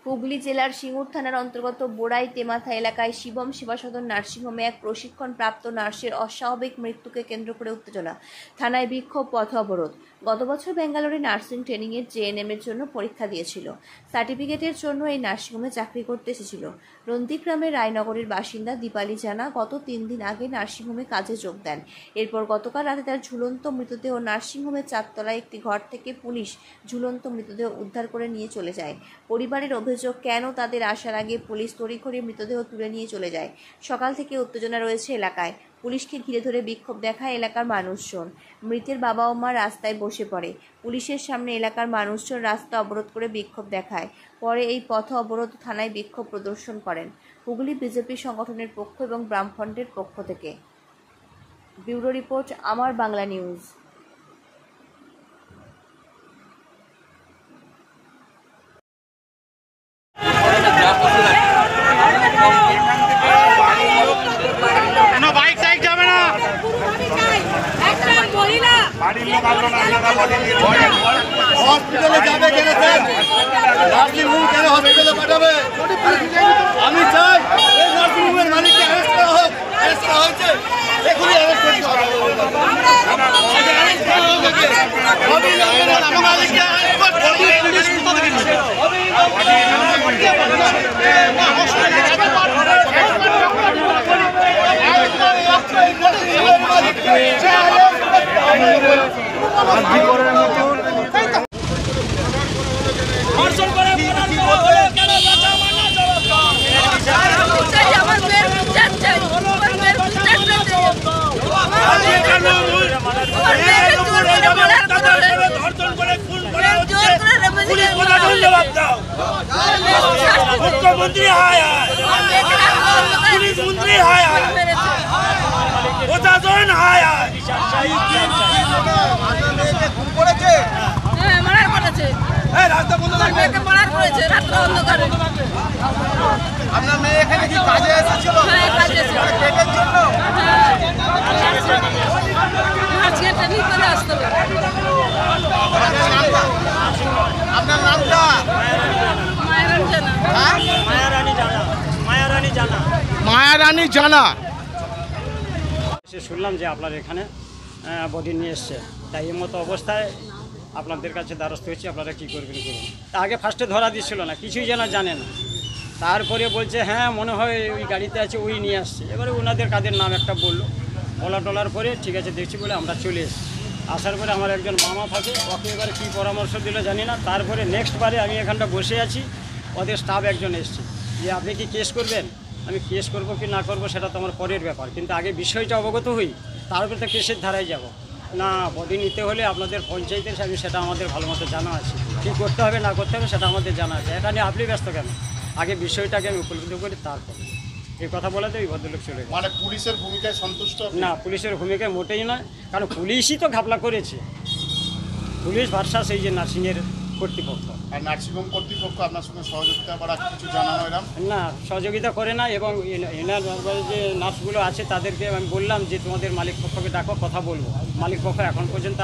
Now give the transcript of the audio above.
হুগলি জেলার সিঙ্গুর থানার অন্তর্গত বোড়াই তেমাথা এলাকায় শিবম সেবা সদন নার্সিংহোমে এক প্রশিক্ষণপ্রাপ্ত নার্সের অস্বাভাবিক মৃত্যুকে কেন্দ্র করে উত্তেজনা। থানায় বিক্ষোভ, পথ অবরোধ। গত বছর ব্যাঙ্গালোরে নার্সিং ট্রেনিংয়ে জেএনএম এর জন্য পরীক্ষা দিয়েছিল। সার্টিফিকেটের জন্য এই নার্সিংহোমে চাকরি করতে এসেছিল। রন্তিগ্রামের রায়নগরের বাসিন্দা দীপালি জানা গত 3 দিন আগে নার্সিংহোমে কাজে যোগ দেন। এরপর গতকাল রাতে তার ঝুলন্ত মৃতদেহ নার্সিংহোমের 4 তলায় একটি ঘর থেকে পুলিশ ঝুলন্ত মৃতদেহ উদ্ধার করে নিয়ে চলে যায়। পরিবারের অভিযোগ, কেন তাদের আসার আগে পুলিশ তড়িঘড়ি মৃতদেহ তুলে নিয়ে চলে যায়। সকাল থেকে উত্তেজনা রয়েছে এলাকায়। পুলিশকে ঘিরে ধরে বিক্ষোভ দেখায় এলাকার মানুষজন। মৃতের বাবা ও মা রাস্তায় বসে পড়ে। পুলিশের সামনে এলাকার মানুষজন রাস্তা অবরোধ করে বিক্ষোভ দেখায়। পরে এই পথ অবরোধ থানায় বিক্ষোভ প্রদর্শন করেন হুগলি বিজেপি সংগঠনের পক্ষ এবং বামফ্রন্টের পক্ষ থেকে। ব্যুরো রিপোর্ট, আমার বাংলা নিউজ। হসপিটালে যাবে কেন স্যার? নার্সিংহোম কেন হসপিটালে পাঠাবে? আমি চাই এই নার্সিংহোমের মালিককে অ্যারেস্ট করা হোক। অ্যারেস্ট করা হয়েছে, এখনই অ্যারেস্ট করতে হবে। मुख्यमंत्री हाय पुलिस मंत्री हाय প্রশাসন হায় আপনার মেয়ে এখানে কি কাজে এসেছিল? পেটের জন্য আপনার নামটা? মায়ারানী জানা। শুনলাম যে আপনার এখানে বডি নিয়ে এসছে, তাই এই মতো অবস্থায় আপনাদের কাছে দ্বারস্থ হয়েছি। আপনারা কী করবেন করুন। তা আগে ফার্স্টে ধরা দিচ্ছিল না, কিছুই যেন জানে না। তারপরে বলছে হ্যাঁ মনে হয় ওই গাড়িতে আছে, ওই নিয়ে আসছে। এবারে ওনাদের কাদের নাম একটা বলা টলার পরে ঠিক আছে দেখছি বলে আমরা চলে এসেছি। আসার পরে আমার একজন মামা থাকে, ওকে এবারে কী পরামর্শ দিল জানি না। তারপরে নেক্সট বারে আমি এখানটা বসে আছি, ওদের স্টাফ একজন এসছে যে আপনি কি কেস করবেন। আমি কেস করব কি না করব সেটা তো আমার পরের ব্যাপার, কিন্তু আগে বিষয়টা অবগত হই, তারপরে তো কেসের ধারায় যাব না। বডি নিতে হলে আপনাদের পঞ্চায়েতের আমি সেটা আমাদের ভালো মতো জানা আছে, কী করতে হবে না করতে হবে সেটা আমাদের জানা আছে। এটা নিয়ে আপনি ব্যস্ত কেন? আগে বিষয়টাকে আমি উপলব্ধ করি, তারপর এই কথা বলাতে ওই ভদ্রলোক চলে গেছে। মানে পুলিশের ভূমিকায় সন্তুষ্ট না, পুলিশের ভূমিকায় মোটেই নয়, কারণ পুলিশই তো ঘাপলা করেছে। পুলিশ ভার্সাস এই যে নার্সিংয়ের কর্তৃপক্ষ। আর নার্সিংহোম কর্তৃপক্ষ আপনার সঙ্গে সহযোগিতা বা কিছু জানানো এরকম? না, সহযোগিতা করে না। এবং এনার যে নার্সগুলো আছে তাদেরকে আমি বললাম যে তোমাদের মালিক পক্ষকে ডাকো, কথা বলবো। মালিক পক্ষ এখন পর্যন্ত